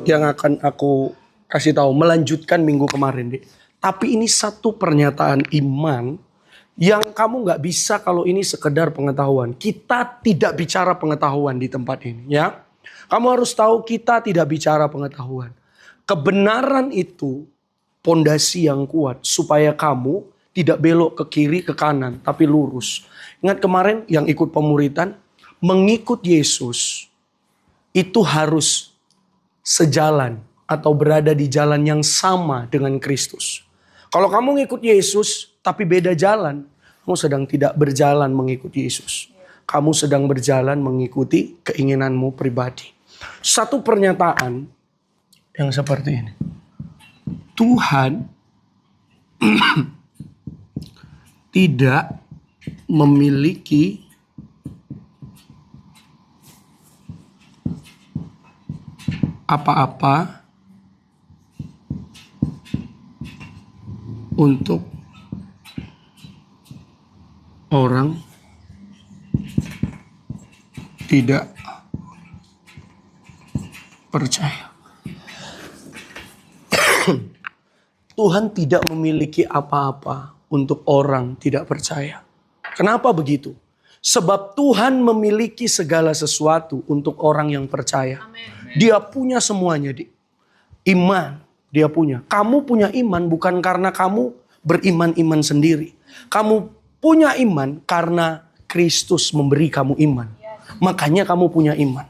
yang akan aku kasih tahu melanjutkan minggu kemarin, Dek. Tapi ini satu pernyataan iman yang kamu nggak bisa kalau ini sekedar pengetahuan. Kita tidak bicara pengetahuan di tempat ini, ya. Kamu harus tahu kita tidak bicara pengetahuan. Kebenaran itu pondasi yang kuat supaya kamu tidak belok ke kiri ke kanan tapi lurus. Ingat kemarin yang ikut pemuritan, mengikut Yesus itu harus sejalan atau berada di jalan yang sama dengan Kristus. Kalau kamu ngikut Yesus tapi beda jalan, kamu sedang tidak berjalan mengikuti Yesus. Kamu sedang berjalan mengikuti keinginanmu pribadi. Satu pernyataan yang seperti ini. Tuhan tidak memiliki apa-apa untuk orang tidak percaya. Tuhan tidak memiliki apa-apa untuk orang tidak percaya. Kenapa begitu? Sebab Tuhan memiliki segala sesuatu untuk orang yang percaya. Amen. Dia punya semuanya, iman dia punya. Kamu punya iman bukan karena kamu beriman-iman sendiri. Kamu punya iman karena Kristus memberi kamu iman. Makanya kamu punya iman.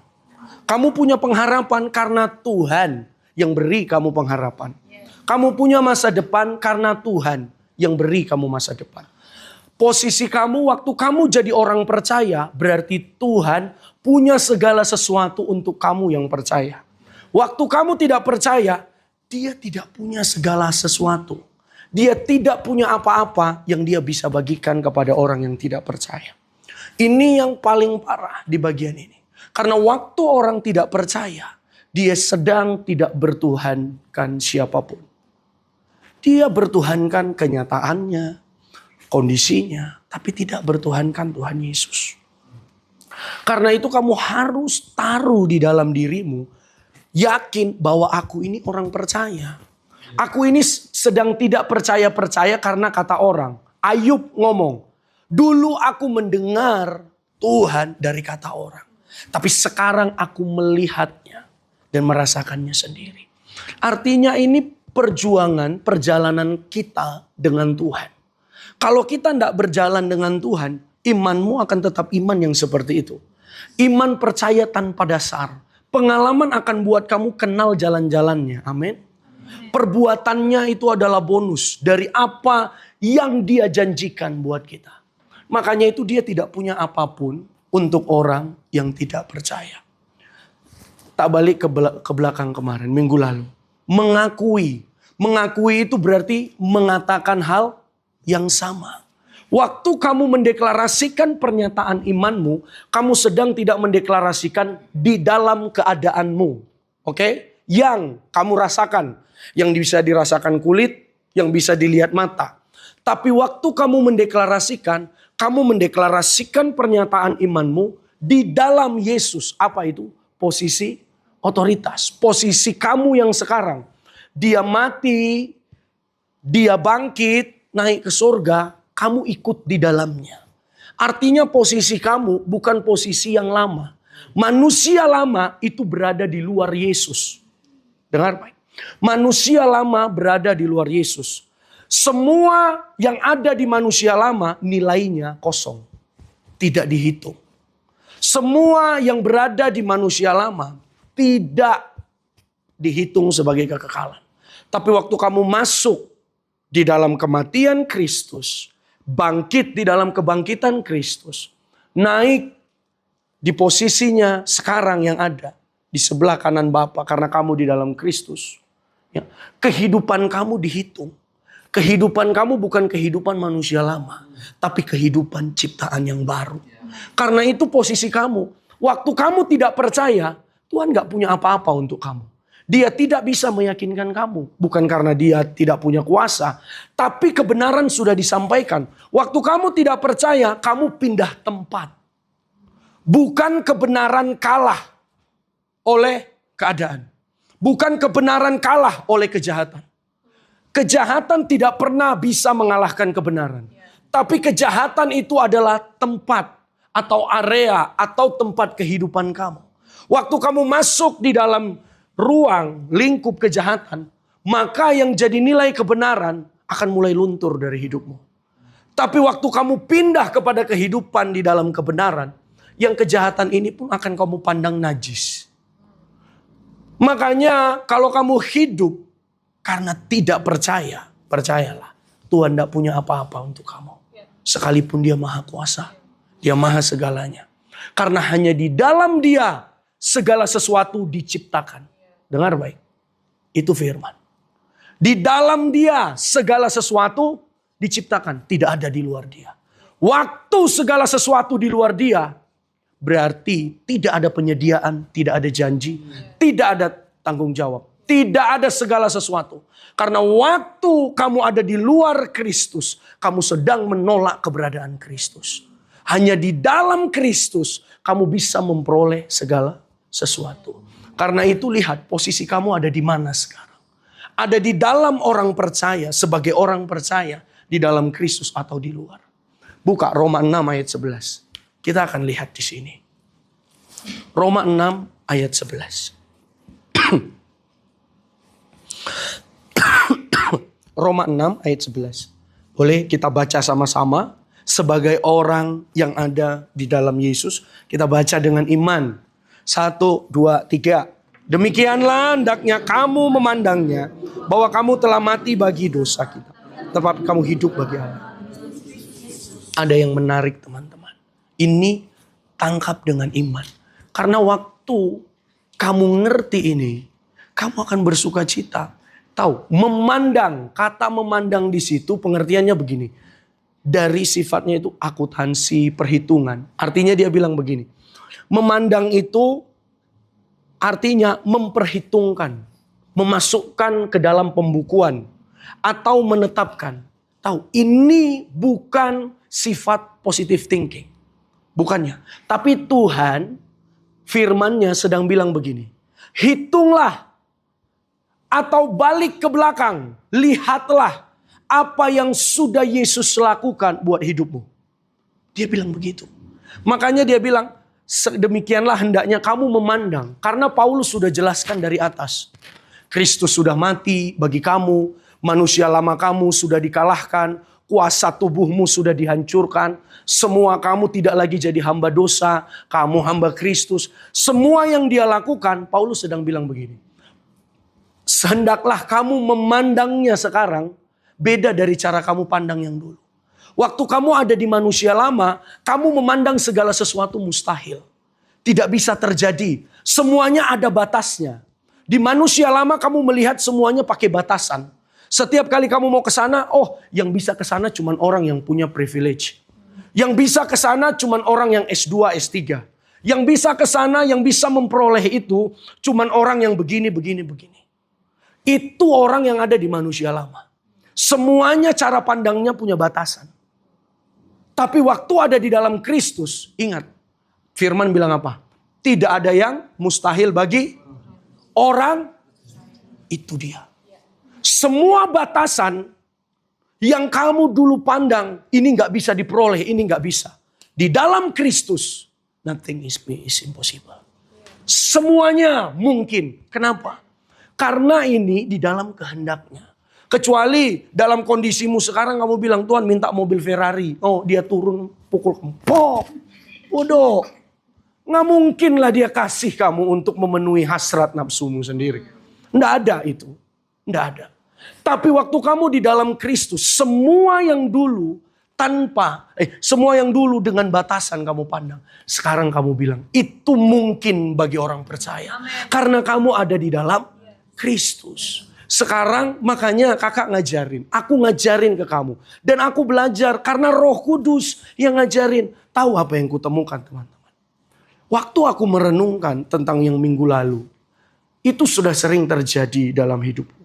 Kamu punya pengharapan karena Tuhan yang beri kamu pengharapan. Kamu punya masa depan karena Tuhan yang beri kamu masa depan. Posisi kamu waktu kamu jadi orang percaya berarti Tuhan punya segala sesuatu untuk kamu yang percaya. Waktu kamu tidak percaya, Dia tidak punya segala sesuatu. Dia tidak punya apa-apa yang Dia bisa bagikan kepada orang yang tidak percaya. Ini yang paling parah di bagian ini. Karena waktu orang tidak percaya, dia sedang tidak bertuhankan siapapun. Dia bertuhankan kenyataannya, kondisinya, tapi tidak bertuhankan Tuhan Yesus. Karena itu kamu harus taruh di dalam dirimu, yakin bahwa aku ini orang percaya. Aku ini sedang tidak percaya-percaya karena kata orang. Ayub ngomong, dulu aku mendengar Tuhan dari kata orang. Tapi sekarang aku melihatnya dan merasakannya sendiri. Artinya ini perjalanan kita dengan Tuhan. Kalau kita tidak berjalan dengan Tuhan, imanmu akan tetap iman yang seperti itu. Iman percaya tanpa dasar. Pengalaman akan buat kamu kenal jalan-jalannya. Amin. Perbuatannya itu adalah bonus dari apa yang Dia janjikan buat kita. Makanya itu Dia tidak punya apapun untuk orang yang tidak percaya. Tak balik ke belakang kemarin, minggu lalu. Mengakui itu berarti mengatakan hal yang sama. Waktu kamu mendeklarasikan pernyataan imanmu, kamu sedang tidak mendeklarasikan di dalam keadaanmu. Oke? Yang kamu rasakan. Yang bisa dirasakan kulit, yang bisa dilihat mata. Tapi waktu kamu mendeklarasikan pernyataan imanmu di dalam Yesus. Apa itu? Posisi otoritas. Posisi kamu yang sekarang. Dia mati, Dia bangkit, naik ke surga, kamu ikut di dalamnya. Artinya posisi kamu bukan posisi yang lama. Manusia lama itu berada di luar Yesus. Dengar baik. Manusia lama berada di luar Yesus. Semua yang ada di manusia lama nilainya kosong. Tidak dihitung. Semua yang berada di manusia lama tidak dihitung sebagai kekekalan. Tapi waktu kamu masuk di dalam kematian Kristus, bangkit di dalam kebangkitan Kristus, naik di posisinya sekarang yang ada di sebelah kanan Bapa karena kamu di dalam Kristus. Ya, kehidupan kamu dihitung. Kehidupan kamu bukan kehidupan manusia lama, tapi kehidupan ciptaan yang baru. Karena itu posisi kamu. Waktu kamu tidak percaya, Tuhan gak punya apa-apa untuk kamu. Dia tidak bisa meyakinkan kamu. Bukan karena Dia tidak punya kuasa, tapi kebenaran sudah disampaikan. Waktu kamu tidak percaya, kamu pindah tempat. Bukan kebenaran kalah oleh keadaan. Bukan kebenaran kalah oleh kejahatan. Kejahatan tidak pernah bisa mengalahkan kebenaran. Tapi kejahatan itu adalah tempat atau area atau tempat kehidupan kamu. Waktu kamu masuk di dalam ruang lingkup kejahatan, maka yang jadi nilai kebenaran akan mulai luntur dari hidupmu. Tapi waktu kamu pindah kepada kehidupan di dalam kebenaran, yang kejahatan ini pun akan kamu pandang najis. Makanya kalau kamu hidup karena tidak percaya, percayalah Tuhan tidak punya apa-apa untuk kamu. Sekalipun Dia maha kuasa, Dia maha segalanya. Karena hanya di dalam Dia segala sesuatu diciptakan. Dengar baik, itu firman. Di dalam Dia segala sesuatu diciptakan, tidak ada di luar Dia. Waktu segala sesuatu di luar Dia, berarti tidak ada penyediaan, tidak ada janji, tidak ada tanggung jawab, tidak ada segala sesuatu. Karena waktu kamu ada di luar Kristus, kamu sedang menolak keberadaan Kristus. Hanya di dalam Kristus kamu bisa memperoleh segala sesuatu. Karena itu lihat posisi kamu ada di mana sekarang. Ada di dalam orang percaya, sebagai orang percaya di dalam Kristus atau di luar. Buka Roma 6 ayat 11. Kita akan lihat di sini. Roma 6 ayat 11. Roma 6 ayat 11. Boleh kita baca sama-sama sebagai orang yang ada di dalam Yesus. Kita baca dengan iman. 1, 2, 3. Demikianlah hendaknya kamu memandangnya, bahwa kamu telah mati bagi dosa kita, tetapi kamu hidup bagi Allah. Ada yang menarik teman-teman. Ini tangkap dengan iman. Karena waktu kamu ngerti ini, kamu akan bersuka cita. Tahu, memandang, kata memandang di situ pengertiannya begini. Dari sifatnya itu akuntansi, perhitungan. Artinya dia bilang begini. Memandang itu artinya memperhitungkan, memasukkan ke dalam pembukuan, atau menetapkan. Tahu, ini bukan sifat positive thinking. Bukannya. Tapi Tuhan, firman-Nya sedang bilang begini. Hitunglah atau balik ke belakang. Lihatlah apa yang sudah Yesus lakukan buat hidupmu. Dia bilang begitu. Makanya dia bilang, demikianlah hendaknya kamu memandang. Karena Paulus sudah jelaskan dari atas. Kristus sudah mati bagi kamu. Manusia lama kamu sudah dikalahkan. Kuasa tubuhmu sudah dihancurkan. Semua kamu tidak lagi jadi hamba dosa. Kamu hamba Kristus. Semua yang dia lakukan, Paulus sedang bilang begini. Hendaklah kamu memandangnya sekarang beda dari cara kamu pandang yang dulu. Waktu kamu ada di manusia lama, kamu memandang segala sesuatu mustahil. Tidak bisa terjadi. Semuanya ada batasnya. Di manusia lama kamu melihat semuanya pakai batasan. Setiap kali kamu mau ke sana, oh yang bisa ke sana cuma orang yang punya privilege. Yang bisa ke sana cuma orang yang S2, S3. Yang bisa ke sana, yang bisa memperoleh itu cuma orang yang begini, begini, begini. Itu orang yang ada di manusia lama. Semuanya cara pandangnya punya batasan. Tapi waktu ada di dalam Kristus, ingat. Firman bilang apa? Tidak ada yang mustahil bagi orang, itu dia. Semua batasan yang kamu dulu pandang, ini gak bisa diperoleh, ini gak bisa. Di dalam Kristus, nothing is impossible. Semuanya mungkin. Kenapa? Karena ini di dalam kehendaknya. Kecuali dalam kondisimu sekarang kamu bilang, Tuhan minta mobil Ferrari. Oh dia turun pukul kempok. Bodoh. Nggak mungkin lah dia kasih kamu untuk memenuhi hasrat nafsumu sendiri. Nggak ada itu. Nggak ada. Tapi waktu kamu di dalam Kristus, semua yang dulu semua yang dulu dengan batasan kamu pandang. Sekarang kamu bilang, itu mungkin bagi orang percaya. Amen. Karena kamu ada di dalam Kristus. Sekarang makanya kakak ngajarin. Aku ngajarin ke kamu. Dan aku belajar karena Roh Kudus yang ngajarin. Tahu apa yang kutemukan teman-teman? Waktu aku merenungkan tentang yang minggu lalu. Itu sudah sering terjadi dalam hidupku.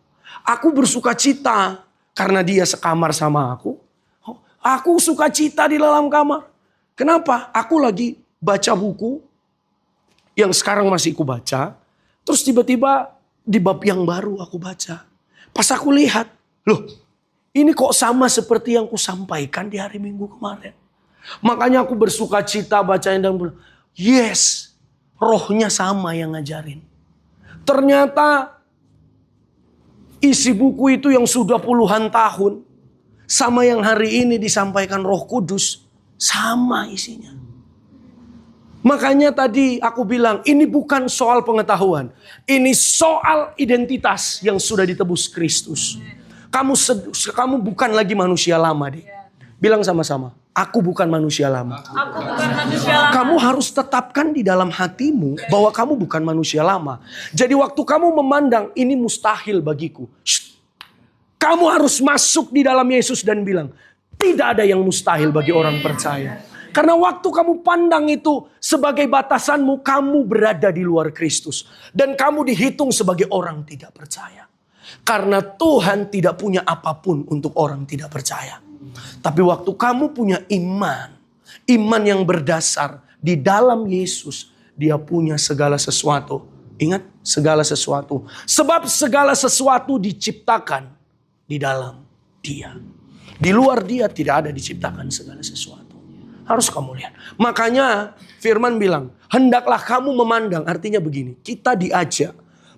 Aku bersuka cita karena dia sekamar sama aku. Aku suka cita di dalam kamar. Kenapa? Aku lagi baca buku yang sekarang masih aku baca. Terus tiba-tiba di bab yang baru aku baca. Pas aku lihat, loh ini kok sama seperti yang ku sampaikan di hari Minggu kemarin. Makanya aku bersuka cita bacanya dan bilang, yes, rohnya sama yang ngajarin. Ternyata isi buku itu yang sudah puluhan tahun sama yang hari ini disampaikan Roh Kudus, sama isinya. Makanya tadi aku bilang ini bukan soal pengetahuan. Ini soal identitas yang sudah ditebus Kristus. Kamu bukan lagi manusia lama deh. Bilang sama-sama, aku bukan manusia lama. Aku bukan manusia lama. Kamu harus tetapkan di dalam hatimu bahwa kamu bukan manusia lama. Jadi waktu kamu memandang ini mustahil bagiku. Kamu harus masuk di dalam Yesus dan bilang, tidak ada yang mustahil bagi orang percaya. Karena waktu kamu pandang itu sebagai batasanmu, kamu berada di luar Kristus. Dan kamu dihitung sebagai orang tidak percaya. Karena Tuhan tidak punya apapun untuk orang tidak percaya. Tapi waktu kamu punya iman, iman yang berdasar di dalam Yesus, dia punya segala sesuatu. Ingat, segala sesuatu. Sebab segala sesuatu diciptakan di dalam dia. Di luar dia tidak ada diciptakan segala sesuatu. Harus kamu lihat. Makanya firman bilang, hendaklah kamu memandang. Artinya begini, kita diajak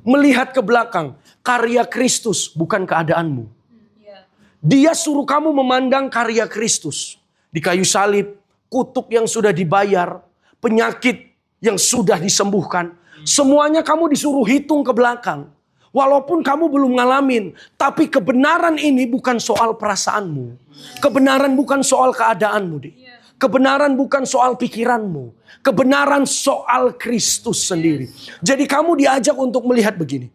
melihat ke belakang karya Kristus, bukan keadaanmu. Dia suruh kamu memandang karya Kristus. Di kayu salib, kutuk yang sudah dibayar, penyakit yang sudah disembuhkan. Semuanya kamu disuruh hitung ke belakang. Walaupun kamu belum ngalamin, tapi kebenaran ini bukan soal perasaanmu. Kebenaran bukan soal keadaanmu deh. Kebenaran bukan soal pikiranmu. Kebenaran soal Kristus sendiri. Jadi kamu diajak untuk melihat begini.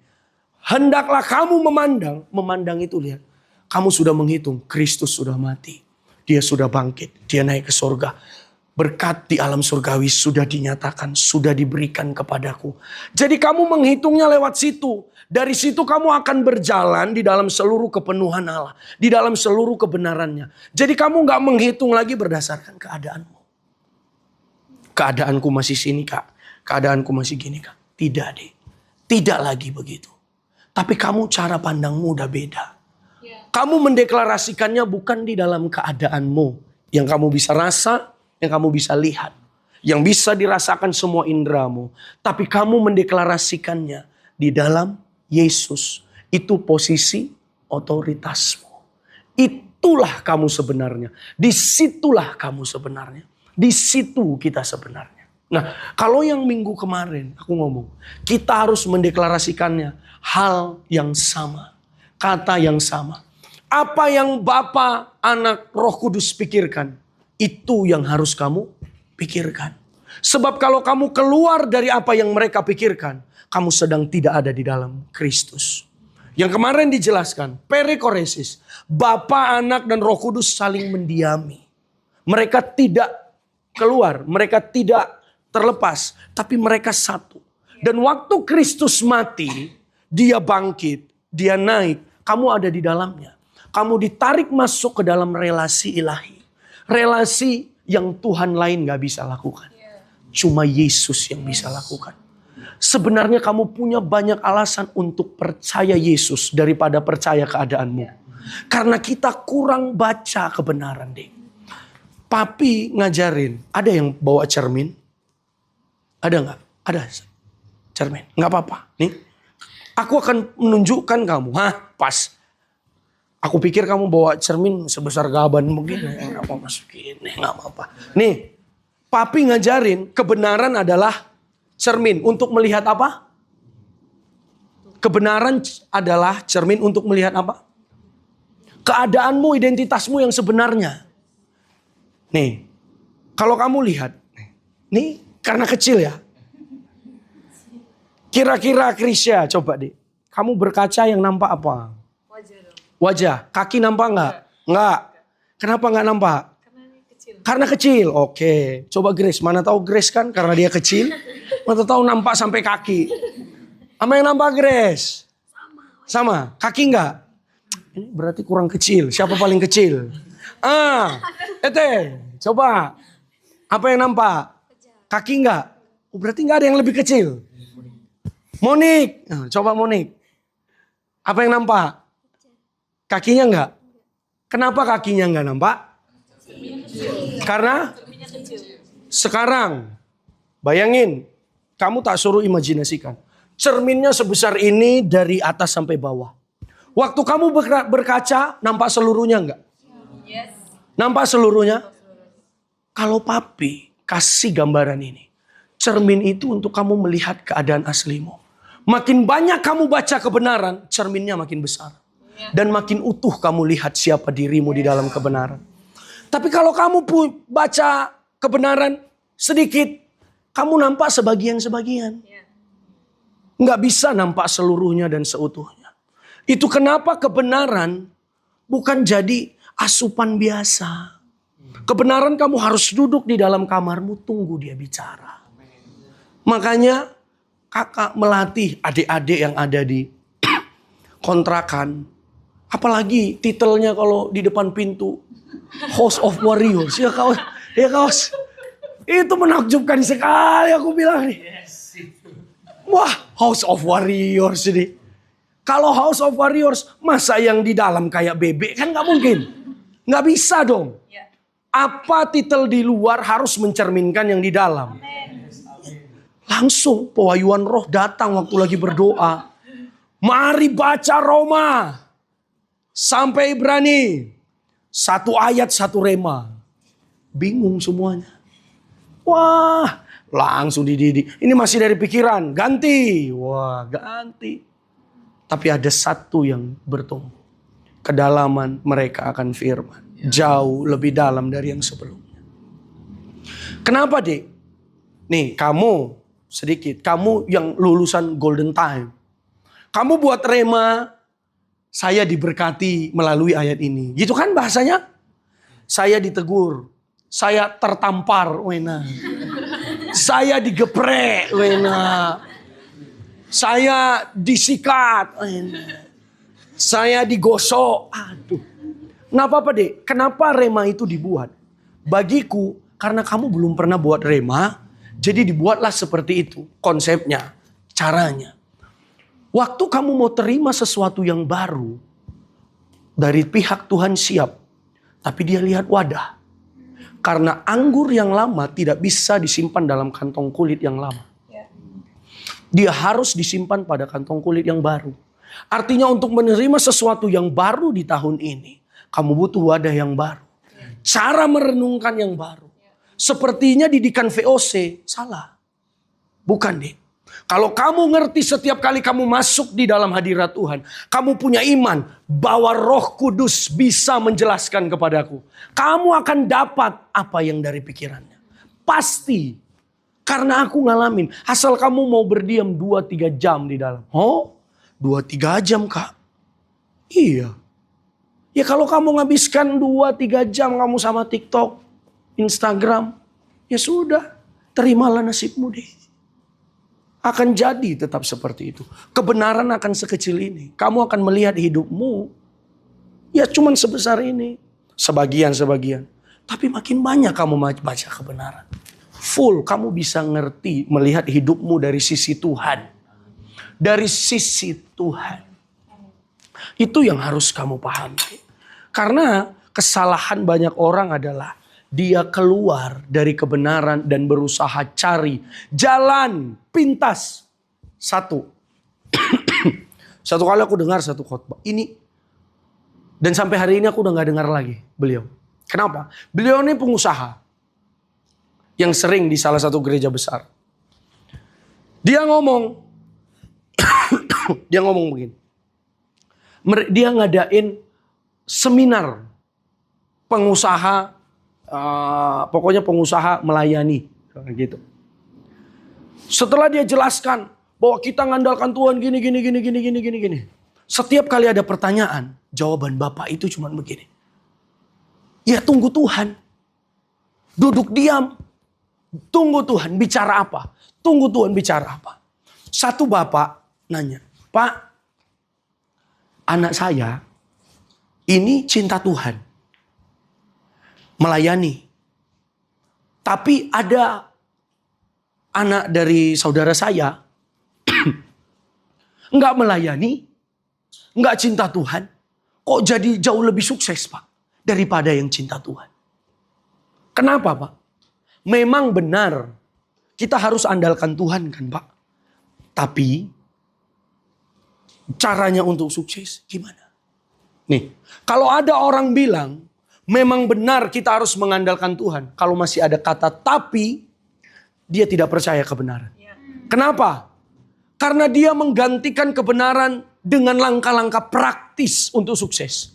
Hendaklah kamu memandang itu lihat. Kamu sudah menghitung, Kristus sudah mati. Dia sudah bangkit, dia naik ke surga. Berkat di alam surgawi sudah dinyatakan, sudah diberikan kepadaku. Jadi kamu menghitungnya lewat situ. Dari situ kamu akan berjalan di dalam seluruh kepenuhan Allah. Di dalam seluruh kebenarannya. Jadi kamu gak menghitung lagi berdasarkan keadaanmu. Keadaanku masih sini kak. Keadaanku masih gini kak. Tidak deh. Tidak lagi begitu. Tapi kamu cara pandangmu udah beda. Kamu mendeklarasikannya bukan di dalam keadaanmu. Yang kamu bisa rasa, yang kamu bisa lihat. Yang bisa dirasakan semua indramu. Tapi kamu mendeklarasikannya di dalam Yesus. Itu posisi otoritasmu. Itulah kamu sebenarnya. Disitulah kamu sebenarnya. Di situ kita sebenarnya. Nah, kalau yang minggu kemarin aku ngomong, kita harus mendeklarasikannya hal yang sama, kata yang sama. Apa yang Bapa, Anak, Roh Kudus pikirkan, itu yang harus kamu pikirkan. Sebab kalau kamu keluar dari apa yang mereka pikirkan, kamu sedang tidak ada di dalam Kristus. Yang kemarin dijelaskan, perikoresis, Bapa, Anak, dan Roh Kudus saling mendiami. Mereka tidak keluar, mereka tidak terlepas, tapi mereka satu. Dan waktu Kristus mati, dia bangkit, dia naik, kamu ada di dalamnya. Kamu ditarik masuk ke dalam relasi ilahi. Relasi yang Tuhan lain gak bisa lakukan. Cuma Yesus yang bisa lakukan. Sebenarnya kamu punya banyak alasan untuk percaya Yesus daripada percaya keadaanmu. Karena kita kurang baca kebenaran deh. Papi ngajarin, ada yang bawa cermin? Ada gak? Ada cermin, gak apa-apa. Nih, aku akan menunjukkan kamu. Hah, pas. Aku pikir kamu bawa cermin sebesar gaban begini. Gak mau masukin, gak apa-apa. Nih, papi ngajarin kebenaran adalah cermin untuk melihat apa? Kebenaran adalah cermin untuk melihat apa? Keadaanmu, identitasmu yang sebenarnya. Nih, kalau kamu lihat. Nih, karena kecil ya. Kira-kira Krisya, coba deh. Kamu berkaca yang nampak apa? Wajah. Kaki nampak nggak? Nggak. Kenapa nggak nampak? Karena kecil. Oke. Coba Grace. Mana tahu Grace kan karena dia kecil. Mana tahu nampak sampai kaki. Sama yang nampak Grace? Sama. Kaki nggak? Ini berarti kurang kecil. Siapa paling kecil? Coba. Apa yang nampak? Kaki nggak? Berarti nggak ada yang lebih kecil. Monik. Coba Monik. Apa yang nampak? Kakinya enggak? Kenapa kakinya enggak nampak? Karena sekarang bayangin, kamu tak suruh imajinasikan. Cerminnya sebesar ini dari atas sampai bawah. Waktu kamu berkaca, nampak seluruhnya enggak? Nampak seluruhnya? Kalau papi kasih gambaran ini. Cermin itu untuk kamu melihat keadaan aslimu. Makin banyak kamu baca kebenaran, cerminnya makin besar. Dan makin utuh kamu lihat siapa dirimu di dalam kebenaran. Tapi kalau kamu baca kebenaran sedikit, kamu nampak sebagian-sebagian. Nggak bisa nampak seluruhnya dan seutuhnya. Itu kenapa kebenaran bukan jadi asupan biasa. Kebenaran kamu harus duduk di dalam kamarmu, tunggu dia bicara. Makanya kakak melatih adik-adik yang ada di kontrakan. Apalagi titelnya kalau di depan pintu. House of Warriors. Ya kaos. Ya kaos. Itu menakjubkan sekali aku bilang nih. Wah, House of Warriors ini. Kalau House of Warriors, masa yang di dalam kayak bebek kan gak mungkin. Gak bisa dong. Apa titel di luar harus mencerminkan yang di dalam. Langsung pewahyuan roh datang waktu lagi berdoa. Mari baca Roma. Sampai Ibrani. Satu ayat, satu rema. Bingung semuanya. Wah, langsung dididik. Ini masih dari pikiran, ganti. Wah, ganti. Tapi ada satu yang bertumbuh. Kedalaman mereka akan firman. Jauh lebih dalam dari yang sebelumnya. Kenapa, Dek? Nih, kamu sedikit. Kamu yang lulusan Golden Time. Kamu buat rema. Saya diberkati melalui ayat ini. Gitu kan bahasanya? Saya ditegur. Saya tertampar. Wena. Saya digeprek. Wena. Saya disikat. Wena. Saya digosok. Aduh. Nggak apa-apa deh. Kenapa rema itu dibuat? Bagiku, karena kamu belum pernah buat rema. Jadi dibuatlah seperti itu. Konsepnya. Caranya. Waktu kamu mau terima sesuatu yang baru, dari pihak Tuhan siap, tapi dia lihat wadah. Karena anggur yang lama tidak bisa disimpan dalam kantong kulit yang lama. Dia harus disimpan pada kantong kulit yang baru. Artinya untuk menerima sesuatu yang baru di tahun ini, kamu butuh wadah yang baru. Cara merenungkan yang baru. Sepertinya didikan VOC, salah. Bukan deh. Kalau kamu ngerti setiap kali kamu masuk di dalam hadirat Tuhan. Kamu punya iman bahwa Roh Kudus bisa menjelaskan kepadaku. Kamu akan dapat apa yang dari pikirannya. Pasti. Karena aku ngalamin. Asal kamu mau berdiam 2-3 jam di dalam. Oh 2-3 jam kak? Iya. Ya kalau kamu ngabiskan 2-3 jam kamu sama TikTok, Instagram. Ya sudah. Terimalah nasibmu deh. Akan jadi tetap seperti itu. Kebenaran akan sekecil ini. Kamu akan melihat hidupmu. Ya cuman sebesar ini. Sebagian-sebagian. Tapi makin banyak kamu baca kebenaran. Full kamu bisa ngerti. Melihat hidupmu dari sisi Tuhan. Dari sisi Tuhan. Itu yang harus kamu pahami. Karena kesalahan banyak orang adalah. Dia keluar dari kebenaran dan berusaha cari jalan pintas. Satu kali aku dengar satu khotbah. Ini. Dan sampai hari ini aku udah gak dengar lagi beliau. Kenapa? Beliau ini pengusaha. Yang sering di salah satu gereja besar. Dia ngomong. Dia ngomong begini. Dia ngadain seminar pengusaha. Pokoknya pengusaha melayani gitu. Setelah dia jelaskan bahwa kita ngandalkan Tuhan gini. Setiap kali ada pertanyaan, jawaban Bapak itu cuma begini. Ya tunggu Tuhan. Duduk diam. Tunggu Tuhan bicara apa? Tunggu Tuhan bicara apa? Satu bapak nanya, Pak, anak saya ini cinta Tuhan. Melayani. Tapi ada anak dari saudara saya nggak melayani nggak cinta Tuhan, kok jadi jauh lebih sukses Pak daripada yang cinta Tuhan. Kenapa Pak? Memang benar kita harus andalkan Tuhan kan Pak. Tapi caranya untuk sukses gimana? Nih, kalau ada orang bilang memang benar kita harus mengandalkan Tuhan. Kalau masih ada kata tapi, dia tidak percaya kebenaran. Kenapa? Karena dia menggantikan kebenaran dengan langkah-langkah praktis untuk sukses.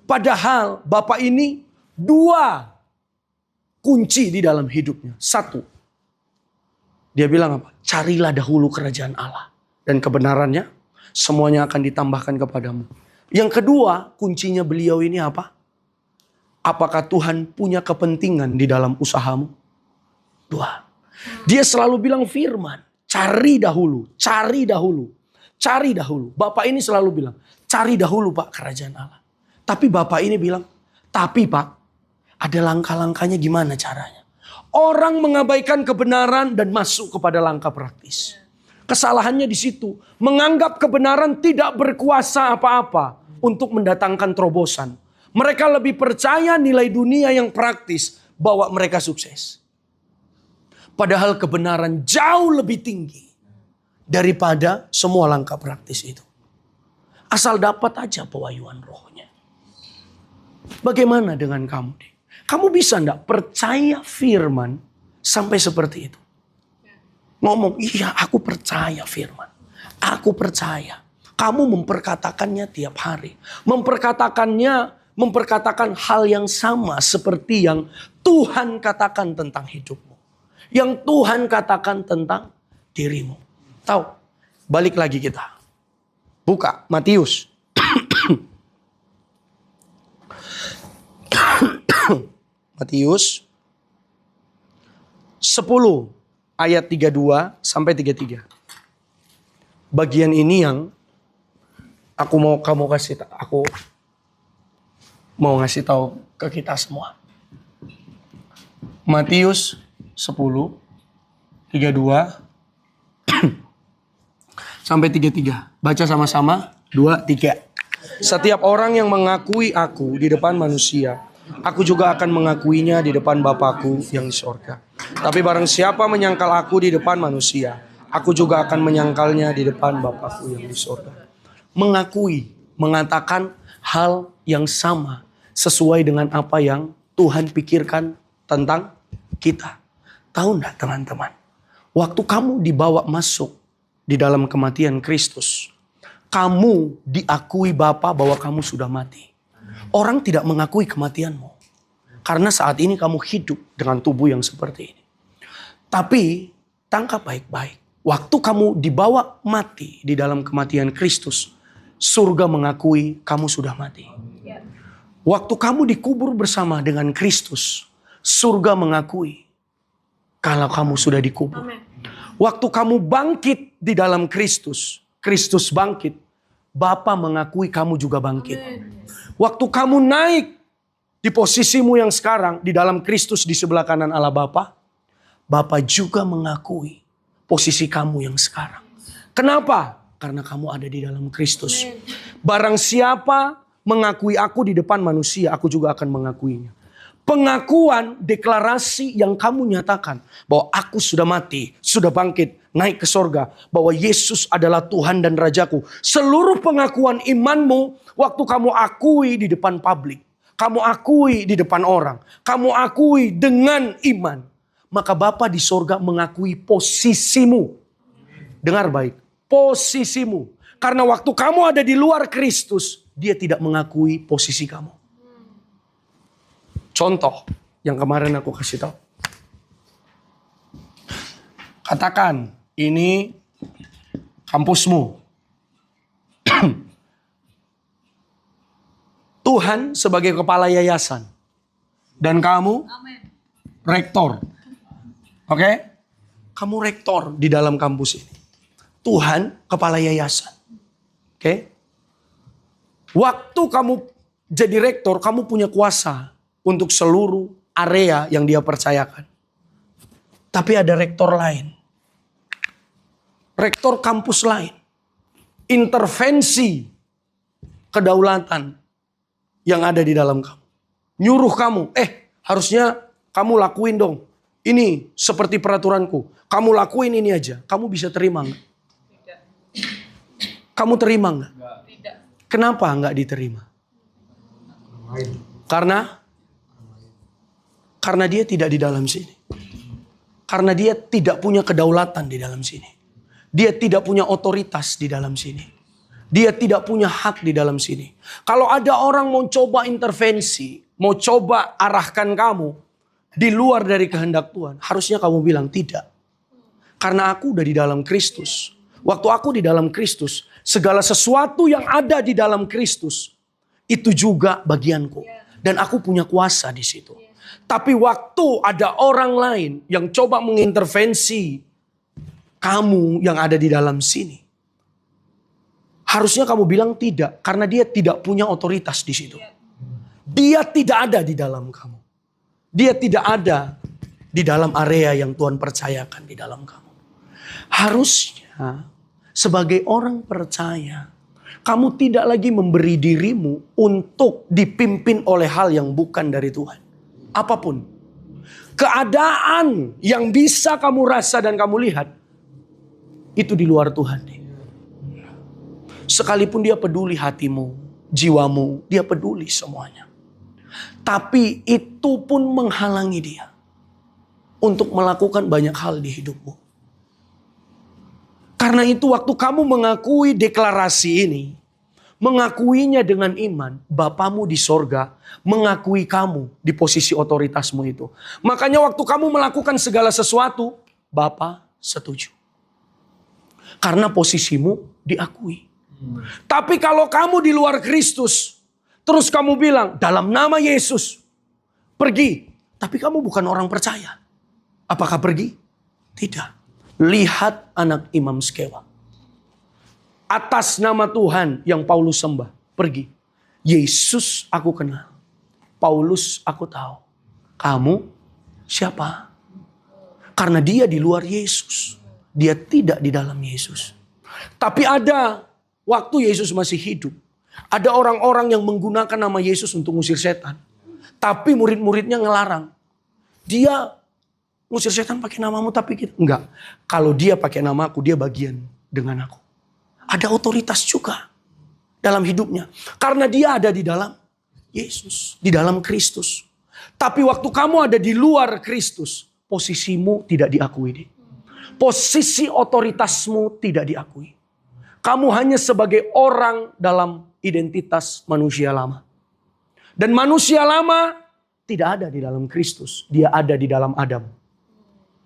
Padahal Bapak ini 2 kunci di dalam hidupnya. 1, dia bilang apa? Carilah dahulu kerajaan Allah. Dan kebenarannya semuanya akan ditambahkan kepadamu. Yang kedua, kuncinya beliau ini apa? Apakah Tuhan punya kepentingan di dalam usahamu? 2. Dia selalu bilang firman. Cari dahulu, cari dahulu, cari dahulu. Bapak ini selalu bilang, cari dahulu Pak kerajaan Allah. Tapi Bapak ini bilang, tapi Pak, ada langkah-langkahnya gimana caranya? Orang mengabaikan kebenaran dan masuk kepada langkah praktis. Kesalahannya di situ, menganggap kebenaran tidak berkuasa apa-apa untuk mendatangkan terobosan. Mereka lebih percaya nilai dunia yang praktis bahwa mereka sukses. Padahal kebenaran jauh lebih tinggi daripada semua langkah praktis itu. Asal dapat aja pewahyuan rohnya. Bagaimana dengan kamu? Kamu bisa enggak percaya firman sampai seperti itu? Ngomong, iya aku percaya firman. Aku percaya. Kamu memperkatakannya tiap hari. Memperkatakan hal yang sama seperti yang Tuhan katakan tentang hidupmu. Yang Tuhan katakan tentang dirimu. Tahu? Balik lagi kita. Buka Matius. Matius 10 ayat 32 sampai 33. Bagian ini yang aku mau ngasih tahu ke kita semua. Matius 10 32 sampai 33. Baca sama-sama. 2, 3. Setiap orang yang mengakui aku di depan manusia, aku juga akan mengakuinya di depan Bapakku yang di sorga. Tapi barang siapa menyangkal aku di depan manusia, aku juga akan menyangkalnya di depan Bapakku yang di sorga. Mengakui, mengatakan hal yang sama sesuai dengan apa yang Tuhan pikirkan tentang kita. Tahu enggak teman-teman? Waktu kamu dibawa masuk di dalam kematian Kristus, kamu diakui Bapa bahwa kamu sudah mati. Orang tidak mengakui kematianmu. Karena saat ini kamu hidup dengan tubuh yang seperti ini. Tapi tangkap baik-baik. Waktu kamu dibawa mati di dalam kematian Kristus, surga mengakui kamu sudah mati. Waktu kamu dikubur bersama dengan Kristus, surga mengakui kalau kamu sudah dikubur. Waktu kamu bangkit di dalam Kristus, Kristus bangkit, Bapa mengakui kamu juga bangkit. Waktu kamu naik di posisimu yang sekarang di dalam Kristus di sebelah kanan Allah Bapa, Bapa juga mengakui posisi kamu yang sekarang. Kenapa? Karena kamu ada di dalam Kristus. Barang siapa mengakui aku di depan manusia, aku juga akan mengakuinya. Pengakuan, deklarasi yang kamu nyatakan bahwa aku sudah mati, sudah bangkit, naik ke sorga, bahwa Yesus adalah Tuhan dan Rajaku. Seluruh pengakuan imanmu waktu kamu akui di depan publik, kamu akui di depan orang, kamu akui dengan iman, maka Bapa di sorga mengakui posisimu. Dengar baik, posisimu. Karena waktu kamu ada di luar Kristus, Dia tidak mengakui posisi kamu. Contoh yang kemarin aku kasih tahu. Katakan ini kampusmu. Tuhan sebagai kepala yayasan. Dan kamu rektor. Oke? Kamu rektor di dalam kampus ini. Tuhan kepala yayasan. Oke? Waktu kamu jadi rektor, kamu punya kuasa untuk seluruh area yang Dia percayakan. Tapi ada rektor lain. Rektor kampus lain. Intervensi kedaulatan yang ada di dalam kamu. Nyuruh kamu, harusnya kamu lakuin dong. Ini seperti peraturanku. Kamu lakuin ini aja. Kamu bisa terima nggak? Tidak. Kamu terima nggak? Tidak. Kenapa nggak diterima? Karena dia tidak di dalam sini. Karena dia tidak punya kedaulatan di dalam sini. Dia tidak punya otoritas di dalam sini. Dia tidak punya hak di dalam sini. Kalau ada orang mau coba intervensi, mau coba arahkan kamu di luar dari kehendak Tuhan, harusnya kamu bilang tidak. Karena aku udah di dalam Kristus. Waktu aku di dalam Kristus, segala sesuatu yang ada di dalam Kristus itu juga bagianku. Dan aku punya kuasa di situ. Tapi waktu ada orang lain yang coba mengintervensi kamu yang ada di dalam sini, harusnya kamu bilang tidak, karena dia tidak punya otoritas di situ. Dia tidak ada di dalam kamu. Dia tidak ada di dalam area yang Tuhan percayakan di dalam kamu. Harusnya sebagai orang percaya, kamu tidak lagi memberi dirimu untuk dipimpin oleh hal yang bukan dari Tuhan. Apapun. Keadaan yang bisa kamu rasa dan kamu lihat, itu di luar Tuhan. Sekalipun dia peduli hatimu, jiwamu, dia peduli semuanya. Tapi itu pun menghalangi dia untuk melakukan banyak hal di hidupmu. Karena itu waktu kamu mengakui deklarasi ini, mengakuinya dengan iman, Bapamu di sorga mengakui kamu di posisi otoritasmu itu. Makanya waktu kamu melakukan segala sesuatu, Bapa setuju. Karena posisimu diakui. Tapi kalau kamu di luar Kristus, terus kamu bilang, dalam nama Yesus, pergi. Tapi kamu bukan orang percaya. Apakah pergi? Tidak. Lihat anak Imam Skewa. Atas nama Tuhan yang Paulus sembah, pergi. Yesus aku kenal. Paulus aku tahu. Kamu siapa? Karena dia di luar Yesus. Dia tidak di dalam Yesus. Tapi ada waktu Yesus masih hidup. Ada orang-orang yang menggunakan nama Yesus untuk ngusir setan. Tapi murid-muridnya ngelarang. Dia ngusir setan pakai namamu tapi kita. Enggak. Kalau dia pakai namaku, dia bagian dengan aku. Ada otoritas juga dalam hidupnya. Karena dia ada di dalam Yesus. Di dalam Kristus. Tapi waktu kamu ada di luar Kristus, posisimu tidak diakui. Posisi otoritasmu tidak diakui. Kamu hanya sebagai orang dalam identitas manusia lama. Dan manusia lama tidak ada di dalam Kristus. Dia ada di dalam Adam.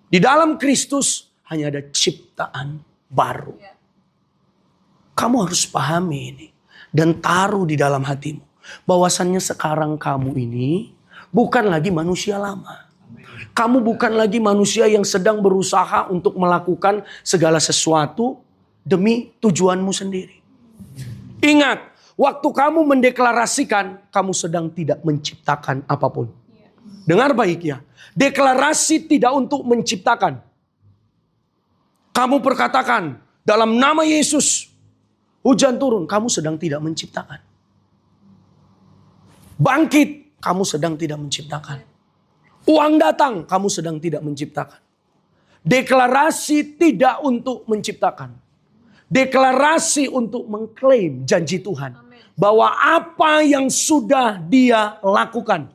Di dalam Kristus hanya ada ciptaan baru. Kamu harus pahami ini. Dan taruh di dalam hatimu. Bahwasannya sekarang kamu ini bukan lagi manusia lama. Kamu bukan lagi manusia yang sedang berusaha untuk melakukan segala sesuatu demi tujuanmu sendiri. Ingat, waktu kamu mendeklarasikan, kamu sedang tidak menciptakan apapun. Dengar baik ya. Deklarasi tidak untuk menciptakan. Kamu perkatakan, dalam nama Yesus, hujan turun, kamu sedang tidak menciptakan. Bangkit, kamu sedang tidak menciptakan. Uang datang, kamu sedang tidak menciptakan. Deklarasi tidak untuk menciptakan. Deklarasi untuk mengklaim janji Tuhan. Bahwa apa yang sudah dia lakukan.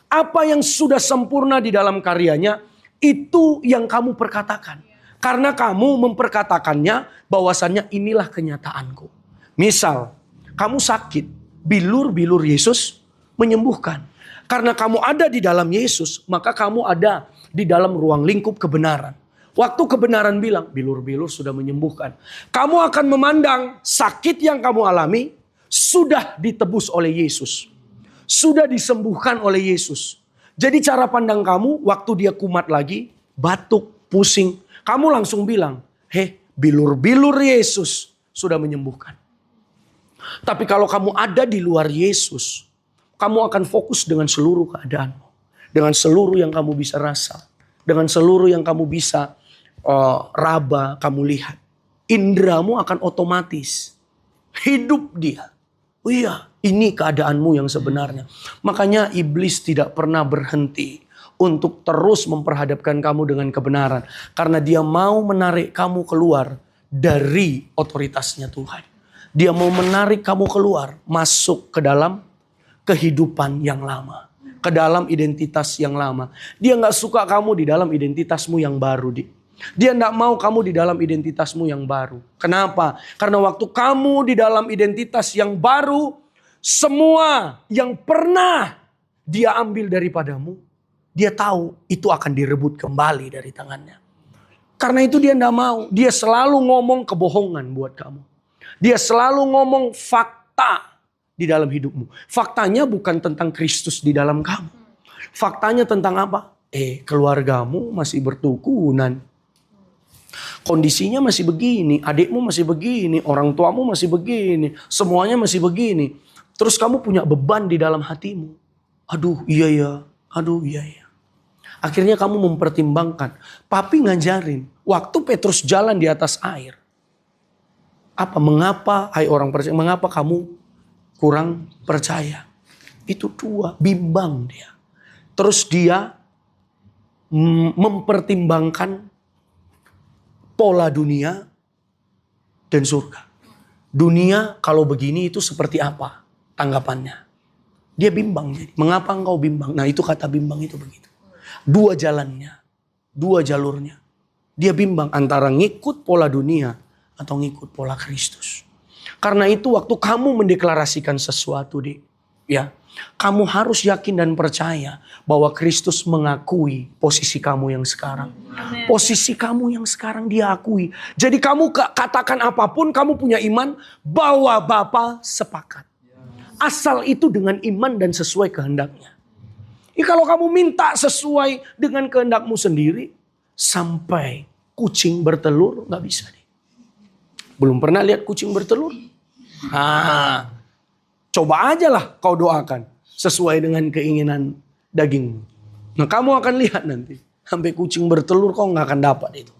Apa yang sudah sempurna di dalam karyanya. Itu yang kamu perkatakan. Karena kamu memperkatakannya bahwasannya inilah kenyataanku. Misal, kamu sakit. Bilur-bilur Yesus menyembuhkan. Karena kamu ada di dalam Yesus, maka kamu ada di dalam ruang lingkup kebenaran. Waktu kebenaran bilang, bilur-bilur sudah menyembuhkan. Kamu akan memandang sakit yang kamu alami sudah ditebus oleh Yesus. Sudah disembuhkan oleh Yesus. Jadi cara pandang kamu waktu dia kumat lagi, batuk, pusing. Kamu langsung bilang, bilur-bilur Yesus sudah menyembuhkan. Tapi kalau kamu ada di luar Yesus, kamu akan fokus dengan seluruh keadaanmu. Dengan seluruh yang kamu bisa rasa. Dengan seluruh yang kamu bisa raba, kamu lihat. Indramu akan otomatis hidup dia Oh iya, ini keadaanmu yang sebenarnya. Makanya iblis tidak pernah berhenti untuk terus memperhadapkan kamu dengan kebenaran. Karena dia mau menarik kamu keluar dari otoritasnya Tuhan. Dia mau menarik kamu keluar, masuk ke dalam kehidupan yang lama. Ke dalam identitas yang lama. Dia gak suka kamu di dalam identitasmu yang baru. Dia gak mau kamu di dalam identitasmu yang baru. Kenapa? Karena waktu kamu di dalam identitas yang baru, semua yang pernah dia ambil daripadamu, dia tahu itu akan direbut kembali dari tangannya. Karena itu dia gak mau. Dia selalu ngomong kebohongan buat kamu. Dia selalu ngomong fakta di dalam hidupmu. Faktanya bukan tentang Kristus di dalam kamu. Faktanya tentang apa? Keluargamu masih bertukunan. Kondisinya masih begini, adikmu masih begini, orang tuamu masih begini, semuanya masih begini. Terus kamu punya beban di dalam hatimu. Aduh iya ya. Akhirnya kamu mempertimbangkan. Papi ngajarin, waktu Petrus jalan di atas air. Mengapa, hai orang percaya, mengapa kamu kurang percaya? Itu bimbang dia. Terus dia mempertimbangkan pola dunia dan surga. Dunia kalau begini itu seperti apa tanggapannya? Dia bimbang. Jadi, mengapa engkau bimbang? Nah itu kata bimbang itu begitu. Dua jalannya, dua jalurnya. Dia bimbang antara ngikut pola dunia atau ngikut pola Kristus. Karena itu waktu kamu mendeklarasikan sesuatu, kamu harus yakin dan percaya bahwa Kristus mengakui posisi kamu yang sekarang. Amen. Posisi kamu yang sekarang dia akui. Jadi kamu katakan apapun, kamu punya iman bahwa Bapa sepakat. Asal itu dengan iman dan sesuai kehendaknya. Kalau kamu minta sesuai dengan kehendakmu sendiri, sampai kucing bertelur gak bisa. Belum pernah lihat kucing bertelur? Coba aja lah kau doakan sesuai dengan keinginan dagingmu. Nah kamu akan lihat nanti. Sampai kucing bertelur kau gak akan dapat itu.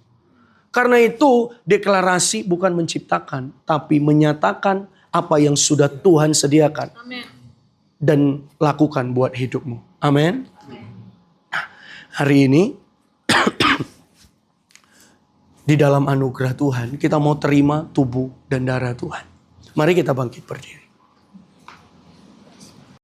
Karena itu deklarasi bukan menciptakan. Tapi menyatakan apa yang sudah Tuhan sediakan. Amen. Dan lakukan buat hidupmu. Amin. Nah, hari ini di dalam anugerah Tuhan kita mau terima tubuh dan darah Tuhan. Mari kita bangkit berdiri.